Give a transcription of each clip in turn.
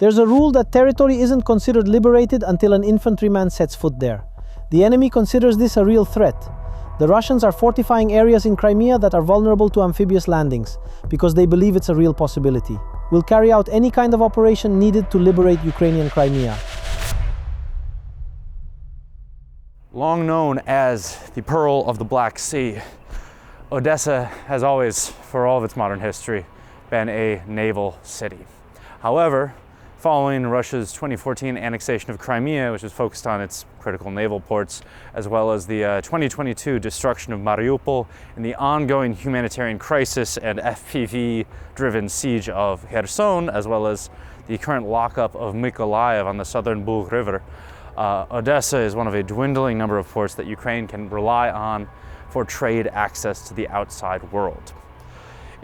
There's a rule that territory isn't considered liberated until an infantryman sets foot there. The enemy considers this a real threat. The Russians are fortifying areas in Crimea that are vulnerable to amphibious landings, because they believe it's a real possibility. We'll carry out any kind of operation needed to liberate Ukrainian Crimea. Long known as the Pearl of the Black Sea, Odesa has always, for all of its modern history, been a naval city. However, following Russia's 2014 annexation of Crimea, which was focused on its critical naval ports, as well as the 2022 destruction of Mariupol and the ongoing humanitarian crisis and FPV-driven siege of Kherson, as well as the current lockup of Mykolaiv on the southern Bug River, Odesa is one of a dwindling number of ports that Ukraine can rely on for trade access to the outside world.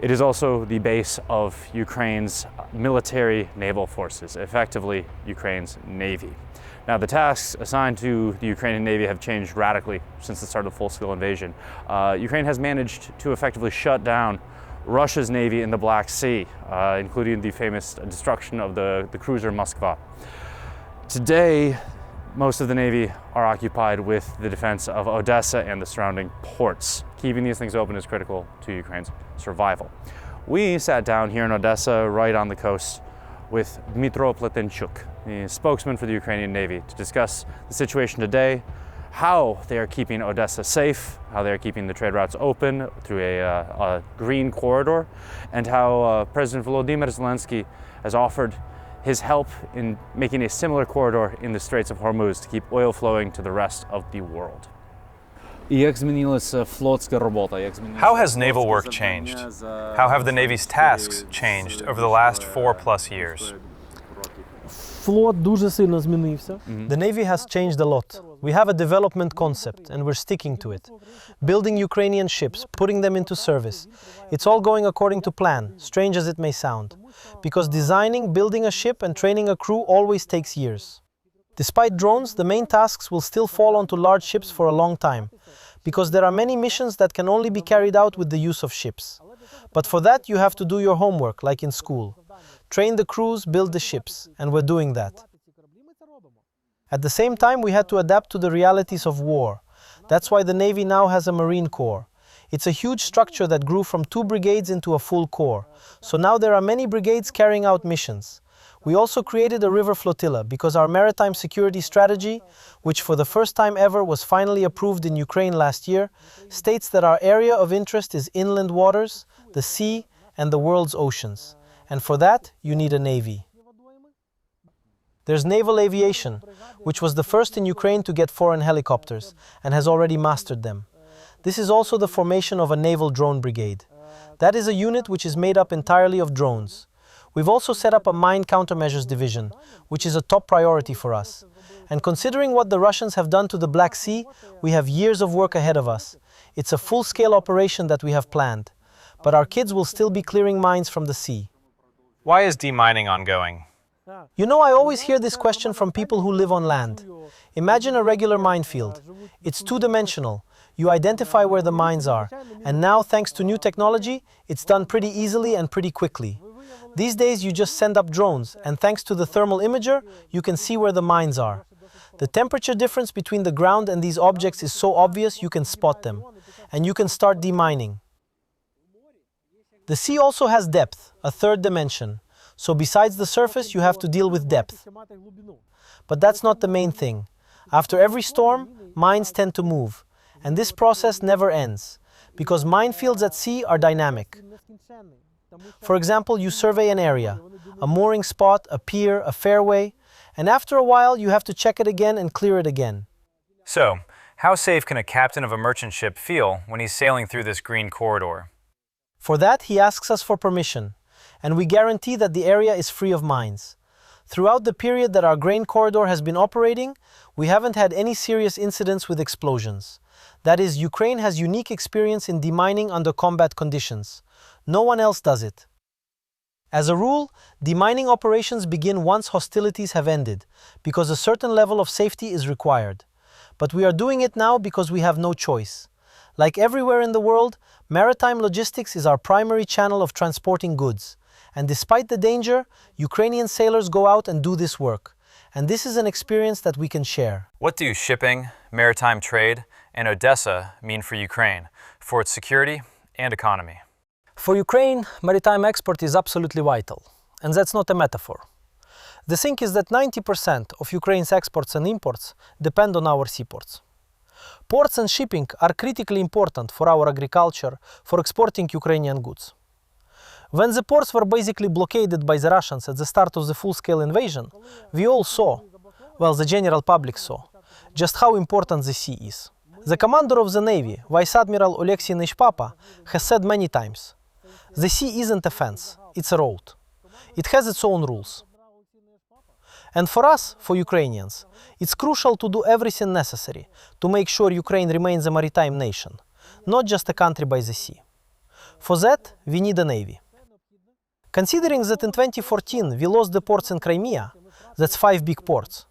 It is also the base of Ukraine's military naval forces, effectively Ukraine's Navy. Now, the tasks assigned to the Ukrainian Navy have changed radically since the start of the full-scale invasion. Ukraine has managed to effectively shut down Russia's Navy in the Black Sea, including the famous destruction of the cruiser Moskva. Today, most of the Navy are occupied with the defense of Odesa and the surrounding ports. Keeping these things open is critical to Ukraine's survival. We sat down here in Odesa, right on the coast, with Dmytro Pletenchuk, the spokesman for the Ukrainian Navy, to discuss the situation today, how they are keeping Odesa safe, how they are keeping the trade routes open through a green corridor, and how President Volodymyr Zelensky has offered his help in making a similar corridor in the Straits of Hormuz to keep oil flowing to the rest of the world. How has naval work changed? How have the Navy's tasks changed over the last 4+ years? The Navy has changed a lot. We have a development concept and we're sticking to it. Building Ukrainian ships, putting them into service. It's all going according to plan, strange as it may sound. Because designing, building a ship and training a crew always takes years. Despite drones, the main tasks will still fall onto large ships for a long time. Because there are many missions that can only be carried out with the use of ships. But for that you have to do your homework, like in school. Train the crews, build the ships, and we're doing that. At the same time, we had to adapt to the realities of war. That's why the Navy now has a Marine Corps. It's a huge structure that grew from 2 brigades into a full corps. So now there are many brigades carrying out missions. We also created a river flotilla because our maritime security strategy, which for the first time ever was finally approved in Ukraine last year, states that our area of interest is inland waters, the sea, and the world's oceans. And for that, you need a navy. There's naval aviation, which was the first in Ukraine to get foreign helicopters, and has already mastered them. This is also the formation of a naval drone brigade. That is a unit which is made up entirely of drones. We've also set up a mine countermeasures division, which is a top priority for us. And considering what the Russians have done to the Black Sea, we have years of work ahead of us. It's a full-scale operation that we have planned. But our kids will still be clearing mines from the sea. Why is demining ongoing? You know, I always hear this question from people who live on land. Imagine a regular minefield. It's two-dimensional. You identify where the mines are. And now, thanks to new technology, it's done pretty easily and pretty quickly. These days, you just send up drones, and thanks to the thermal imager, you can see where the mines are. The temperature difference between the ground and these objects is so obvious you can spot them. And you can start demining. The sea also has depth, a third dimension. So besides the surface, you have to deal with depth. But that's not the main thing. After every storm, mines tend to move. And this process never ends, because minefields at sea are dynamic. For example, you survey an area, a mooring spot, a pier, a fairway, and after a while you have to check it again and clear it again. So, how safe can a captain of a merchant ship feel when he's sailing through this green corridor? For that, he asks us for permission, and we guarantee that the area is free of mines. Throughout the period that our grain corridor has been operating, we haven't had any serious incidents with explosions. That is, Ukraine has unique experience in demining under combat conditions. No one else does it. As a rule, demining operations begin once hostilities have ended, because a certain level of safety is required. But we are doing it now because we have no choice. Like everywhere in the world, maritime logistics is our primary channel of transporting goods, And despite the danger, Ukrainian sailors go out and do this work. And this is an experience that we can share. What do shipping, maritime trade, and Odesa mean for Ukraine, for its security and economy? For Ukraine, maritime export is absolutely vital. And that's not a metaphor. The thing is that 90% of Ukraine's exports and imports depend on our seaports. Ports and shipping are critically important for our agriculture, for exporting Ukrainian goods. When the ports were basically blockaded by the Russians at the start of the full-scale invasion, we all saw, well, the general public saw, just how important the sea is. The commander of the Navy, Vice Admiral Oleksiy Neshpapa, has said many times, the sea isn't a fence, it's a road. It has its own rules. And for us, for Ukrainians, it's crucial to do everything necessary to make sure Ukraine remains a maritime nation, not just a country by the sea. For that, we need a navy. Considering that in 2014 we lost the ports in Crimea, that's 5 big ports,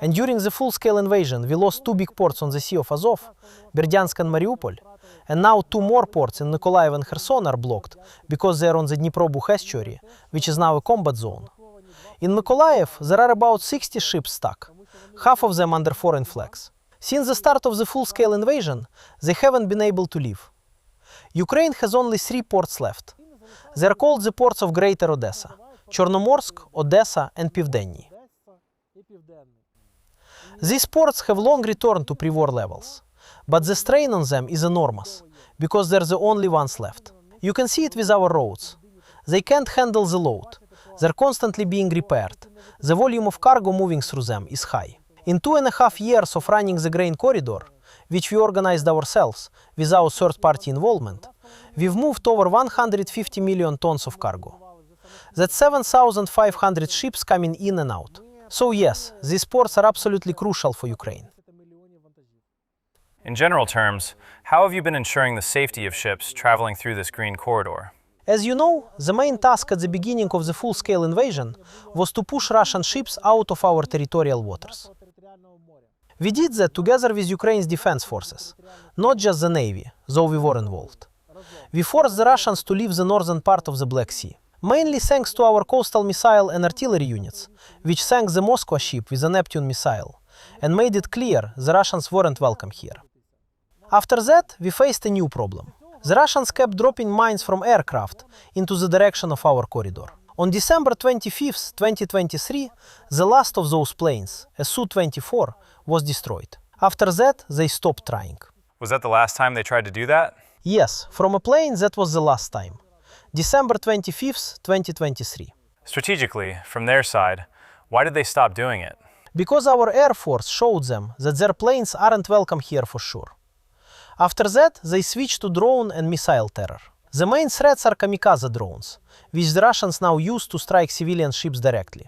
and during the full-scale invasion we lost 2 big ports on the Sea of Azov, Berdyansk and Mariupol, and now 2 more ports in Mykolaiv and Kherson are blocked because they are on the Dnipro estuary, which is now a combat zone. In Mykolaiv there are about 60 ships stuck, half of them under foreign flags. Since the start of the full-scale invasion, they haven't been able to leave. Ukraine has only 3 ports left. They are called the ports of Greater Odessa: Chornomorsk, Odesa, and Pivdenny. These ports have long returned to pre-war levels, but the strain on them is enormous, because they're the only ones left. You can see it with our roads. They can't handle the load. They're constantly being repaired. The volume of cargo moving through them is high. In 2.5 years of running the grain corridor, which we organized ourselves without third-party involvement, we've moved over 150 million tons of cargo. That's 7,500 ships coming in and out. So yes, these ports are absolutely crucial for Ukraine. In general terms, how have you been ensuring the safety of ships traveling through this green corridor? As you know, the main task at the beginning of the full-scale invasion was to push Russian ships out of our territorial waters. We did that together with Ukraine's defense forces, not just the Navy, though we were involved. We forced the Russians to leave the northern part of the Black Sea, mainly thanks to our coastal missile and artillery units, which sank the Moscow ship with a Neptune missile, and made it clear the Russians weren't welcome here. After that, we faced a new problem. The Russians kept dropping mines from aircraft into the direction of our corridor. On December 25, 2023, the last of those planes, a Su-24, was destroyed. After that, they stopped trying. Was that the last time they tried to do that? Yes, from a plane that was the last time. December 25, 2023. Strategically, from their side, why did they stop doing it? Because our Air Force showed them that their planes aren't welcome here for sure. After that, they switched to drone and missile terror. The main threats are kamikaze drones, which the Russians now use to strike civilian ships directly.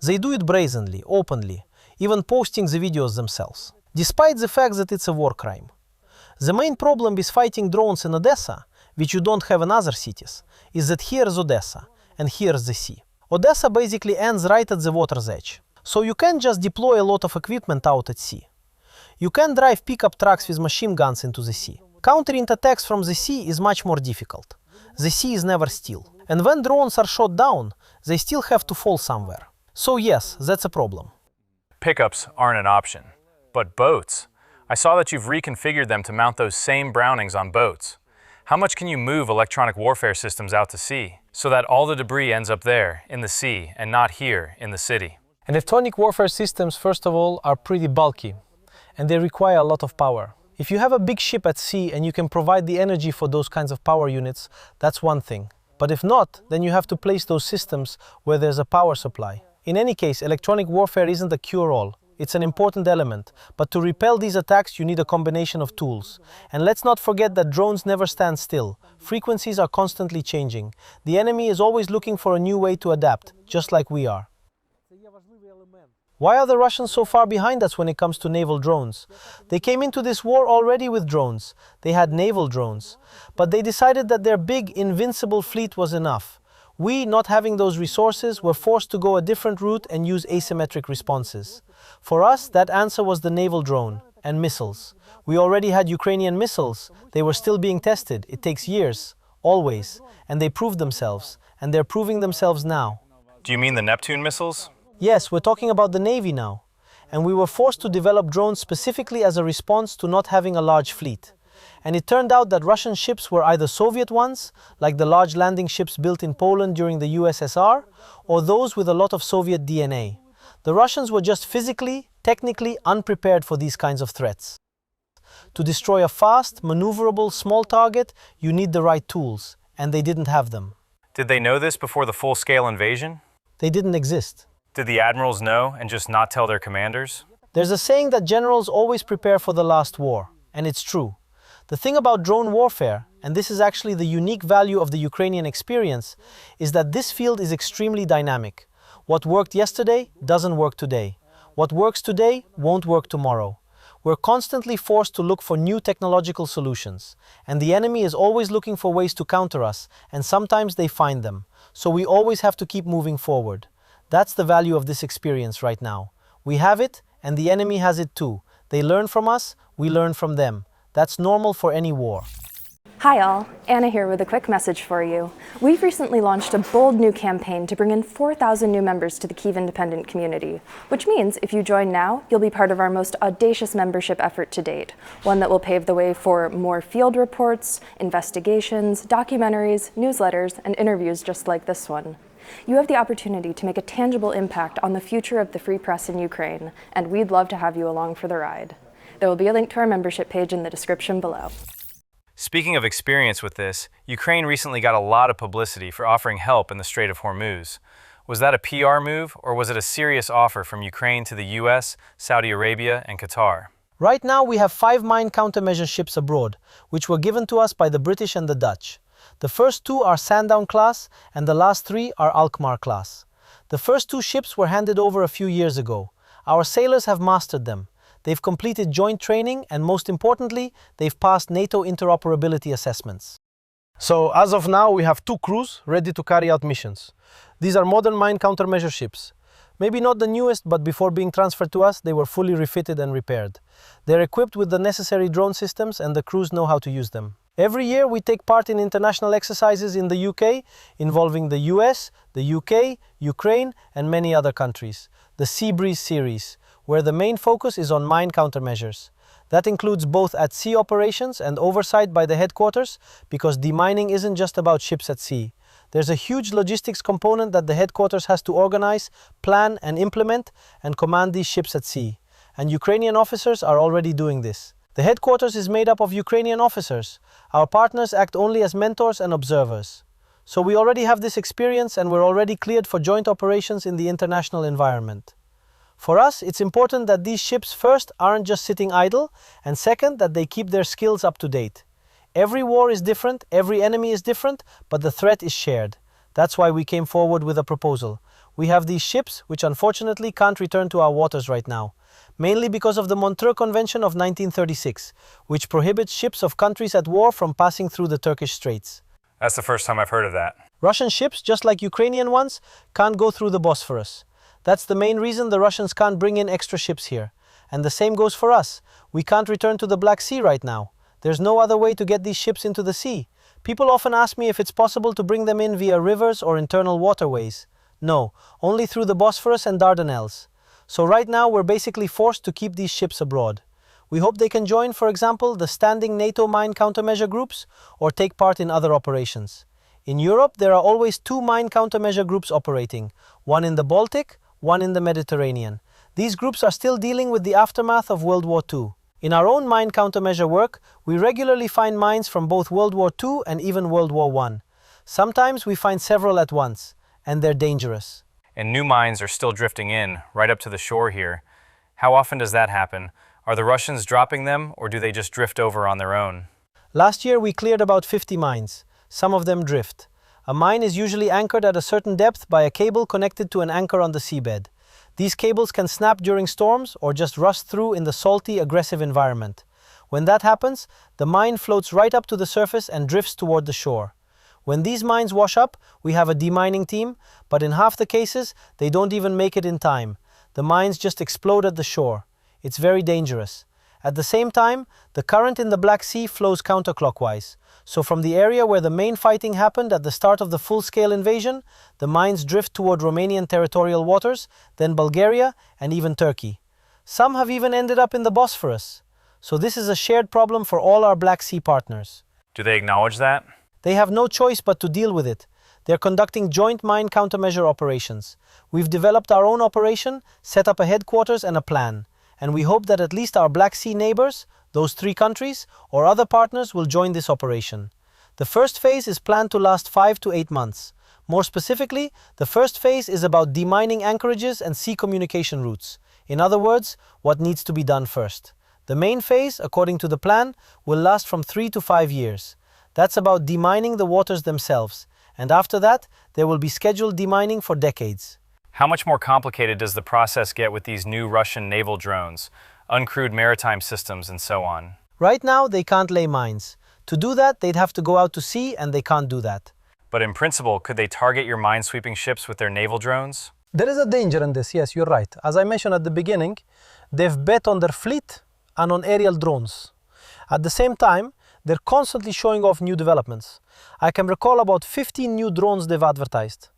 They do it brazenly, openly, even posting the videos themselves, despite the fact that it's a war crime. The main problem with fighting drones in Odessa, which you don't have in other cities, is that here's Odessa, and here's the sea. Odessa basically ends right at the water's edge, so you can't just deploy a lot of equipment out at sea. You can't drive pickup trucks with machine guns into the sea. Countering attacks from the sea is much more difficult. The sea is never still. And when drones are shot down, they still have to fall somewhere. So yes, that's a problem. Pickups aren't an option. But boats? I saw that you've reconfigured them to mount those same Brownings on boats. How much can you move electronic warfare systems out to sea so that all the debris ends up there, in the sea, and not here, in the city? Electronic warfare systems, first of all, are pretty bulky, and they require a lot of power. If you have a big ship at sea and you can provide the energy for those kinds of power units, that's one thing. But if not, then you have to place those systems where there's a power supply. In any case, electronic warfare isn't a cure-all. It's an important element, but to repel these attacks you need a combination of tools. And let's not forget that drones never stand still. Frequencies are constantly changing. The enemy is always looking for a new way to adapt, just like we are. Why are the Russians so far behind us when it comes to naval drones? They came into this war already with drones. They had naval drones. But they decided that their big, invincible fleet was enough. We, not having those resources, were forced to go a different route and use asymmetric responses. For us, that answer was the naval drone and missiles. We already had Ukrainian missiles. They were still being tested. It takes years, always, and they proved themselves. and they're proving themselves now. Do you mean the Neptune missiles? Yes, we're talking about the Navy now. And we were forced to develop drones specifically as a response to not having a large fleet. And it turned out that Russian ships were either Soviet ones, like the large landing ships built in Poland during the USSR, or those with a lot of Soviet DNA. The Russians were just physically, technically unprepared for these kinds of threats. To destroy a fast, maneuverable, small target, you need the right tools, and they didn't have them. Did they know this before the full-scale invasion? They didn't exist. Did the admirals know and just not tell their commanders? There's a saying that generals always prepare for the last war, and it's true. The thing about drone warfare, and this is actually the unique value of the Ukrainian experience, is that this field is extremely dynamic. What worked yesterday doesn't work today. What works today won't work tomorrow. We're constantly forced to look for new technological solutions, and the enemy is always looking for ways to counter us, and sometimes they find them. So we always have to keep moving forward. That's the value of this experience right now. We have it, and the enemy has it too. They learn from us, we learn from them. That's normal for any war. Hi all, Anna here with a quick message for you. We've recently launched a bold new campaign to bring in 4,000 new members to the Kyiv independent community, which means if you join now, you'll be part of our most audacious membership effort to date, one that will pave the way for more field reports, investigations, documentaries, newsletters, and interviews just like this one. You have the opportunity to make a tangible impact on the future of the free press in Ukraine, and we'd love to have you along for the ride. There will be a link to our membership page in the description below. Speaking of experience with this, Ukraine recently got a lot of publicity for offering help in the Strait of Hormuz. Was that a PR move, or was it a serious offer from Ukraine to the US, Saudi Arabia, and Qatar? Right now we have 5 mine countermeasure ships abroad, which were given to us by the British and the Dutch. The first 2 are Sandown class, and the last 3 are Alkmaar class. The first 2 ships were handed over a few years ago. Our sailors have mastered them. They've completed joint training, and most importantly, they've passed NATO interoperability assessments. So, as of now, we have 2 crews ready to carry out missions. These are modern mine countermeasure ships. Maybe not the newest, but before being transferred to us, they were fully refitted and repaired. They're equipped with the necessary drone systems, and the crews know how to use them. Every year, we take part in international exercises in the UK, involving the US, the UK, Ukraine, and many other countries. The Sea Breeze series, where the main focus is on mine countermeasures. That includes both at-sea operations and oversight by the headquarters, because demining isn't just about ships at sea. There's a huge logistics component that the headquarters has to organize, plan and implement, and command these ships at sea. And Ukrainian officers are already doing this. The headquarters is made up of Ukrainian officers. Our partners act only as mentors and observers. So we already have this experience, and we're already cleared for joint operations in the international environment. For us, it's important that these ships first aren't just sitting idle, and second, that they keep their skills up to date. Every war is different, every enemy is different, but the threat is shared. That's why we came forward with a proposal. We have these ships, which unfortunately can't return to our waters right now, mainly because of the Montreux Convention of 1936, which prohibits ships of countries at war from passing through the Turkish Straits. That's the first time I've heard of that. Russian ships, just like Ukrainian ones, can't go through the Bosphorus. That's the main reason the Russians can't bring in extra ships here. And the same goes for us. We can't return to the Black Sea right now. There's no other way to get these ships into the sea. People often ask me if it's possible to bring them in via rivers or internal waterways. No, only through the Bosphorus and Dardanelles. So right now we're basically forced to keep these ships abroad. We hope they can join, for example, the standing NATO mine countermeasure groups, or take part in other operations. In Europe, there are always 2 mine countermeasure groups operating, one in the Baltic, one in the Mediterranean. These groups are still dealing with the aftermath of World War II. In our own mine countermeasure work, we regularly find mines from both World War II and even World War I. Sometimes we find several at once, and they're dangerous. And new mines are still drifting in, right up to the shore here. How often does that happen? Are the Russians dropping them, or do they just drift over on their own? Last year we cleared about 50 mines. Some of them drift. A mine is usually anchored at a certain depth by a cable connected to an anchor on the seabed. These cables can snap during storms or just rust through in the salty, aggressive environment. When that happens, the mine floats right up to the surface and drifts toward the shore. When these mines wash up, we have a demining team, but in half the cases, they don't even make it in time. The mines just explode at the shore. It's very dangerous. At the same time, the current in the Black Sea flows counterclockwise. So from the area where the main fighting happened at the start of the full-scale invasion, the mines drift toward Romanian territorial waters, then Bulgaria, and even Turkey. Some have even ended up in the Bosphorus. So this is a shared problem for all our Black Sea partners. Do they acknowledge that? They have no choice but to deal with it. They're conducting joint mine countermeasure operations. We've developed our own operation, set up a headquarters and a plan. And we hope that at least our Black Sea neighbors, those 3 countries, or other partners will join this operation. The first phase is planned to last 5 to 8 months. More specifically, the first phase is about demining anchorages and sea communication routes. In other words, what needs to be done first. The main phase, according to the plan, will last from 3 to 5 years. That's about demining the waters themselves. And after that, there will be scheduled demining for decades. How much more complicated does the process get with these new Russian naval drones, uncrewed maritime systems, and so on? Right now, they can't lay mines. To do that, they'd have to go out to sea, and they can't do that. But in principle, could they target your minesweeping ships with their naval drones? There is a danger in this, yes, you're right. As I mentioned at the beginning, they've bet on their fleet and on aerial drones. At the same time, they're constantly showing off new developments. I can recall about 15 new drones they've advertised.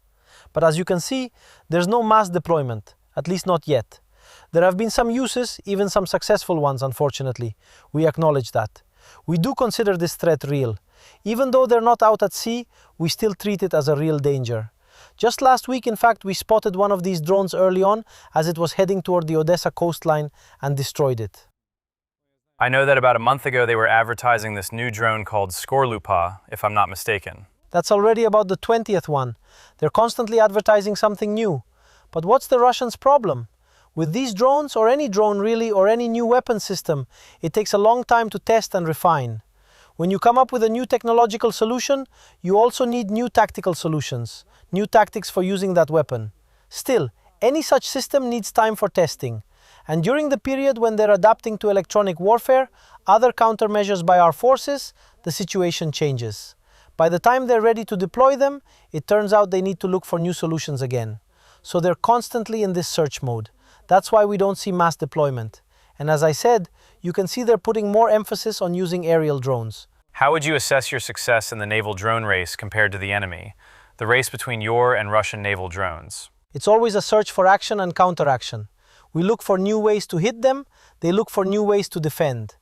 But as you can see, there's no mass deployment, at least not yet. There have been some uses, even some successful ones, unfortunately. We acknowledge that. We do consider this threat real. Even though they're not out at sea, we still treat it as a real danger. Just last week, in fact, we spotted one of these drones early on as it was heading toward the Odesa coastline and destroyed it. I know that about a month ago they were advertising this new drone called Skorlupa, if I'm not mistaken. That's already about the 20th one. They're constantly advertising something new. But what's the Russians' problem? With these drones, or any drone really, or any new weapon system, it takes a long time to test and refine. When you come up with a new technological solution, you also need new tactical solutions, new tactics for using that weapon. Still, any such system needs time for testing. And during the period when they're adapting to electronic warfare, other countermeasures by our forces, the situation changes. By the time they're ready to deploy them, it turns out they need to look for new solutions again. So they're constantly in this search mode. That's why we don't see mass deployment. And as I said, you can see they're putting more emphasis on using aerial drones. How would you assess your success in the naval drone race compared to the enemy? The race between your and Russian naval drones? It's always a search for action and counteraction. We look for new ways to hit them, they look for new ways to defend.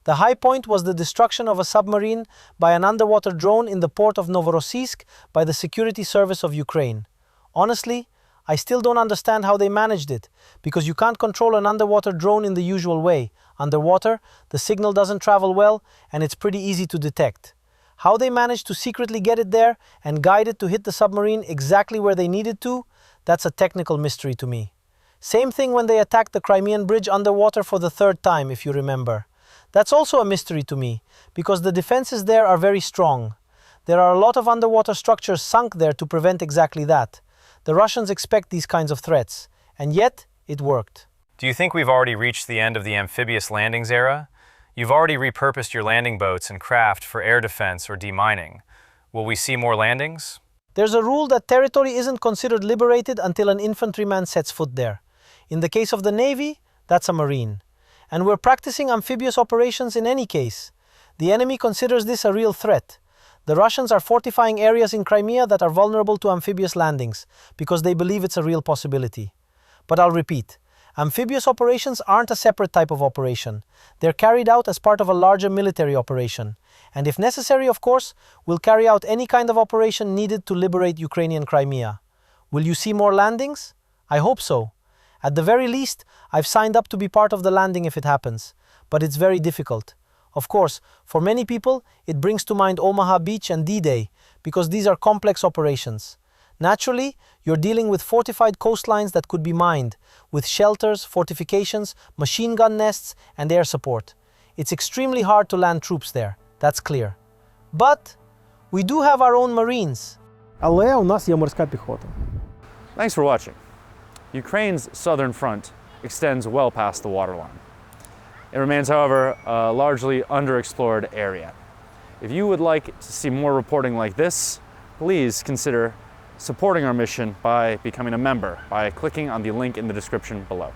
The high point was the destruction of a submarine by an underwater drone in the port of Novorossiysk by the Security Service of Ukraine. Honestly, I still don't understand how they managed it, because you can't control an underwater drone in the usual way. Underwater, the signal doesn't travel well, and it's pretty easy to detect. How they managed to secretly get it there and guide it to hit the submarine exactly where they needed to, that's a technical mystery to me. Same thing when they attacked the Crimean bridge underwater for the 3rd time, if you remember. That's also a mystery to me, because the defenses there are very strong. There are a lot of underwater structures sunk there to prevent exactly that. The Russians expect these kinds of threats, and yet it worked. Do you think we've already reached the end of the amphibious landings era? You've already repurposed your landing boats and craft for air defense or demining. Will we see more landings? There's a rule that territory isn't considered liberated until an infantryman sets foot there. In the case of the Navy, that's a Marine. And we're practicing amphibious operations in any case. The enemy considers this a real threat. The Russians are fortifying areas in Crimea that are vulnerable to amphibious landings, because they believe it's a real possibility. But I'll repeat, amphibious operations aren't a separate type of operation. They're carried out as part of a larger military operation. And if necessary, of course, we'll carry out any kind of operation needed to liberate Ukrainian Crimea. Will you see more landings? I hope so. At the very least, I've signed up to be part of the landing if it happens. But it's very difficult. Of course, for many people, it brings to mind Omaha Beach and D-Day, because these are complex operations. Naturally, you're dealing with fortified coastlines that could be mined, with shelters, fortifications, machine gun nests, and air support. It's extremely hard to land troops there, that's clear. But we do have our own Marines. Але у нас є морська піхота. Thanks for watching. Ukraine's southern front extends well past the waterline. It remains, however, a largely underexplored area. If you would like to see more reporting like this, please consider supporting our mission by becoming a member by clicking on the link in the description below.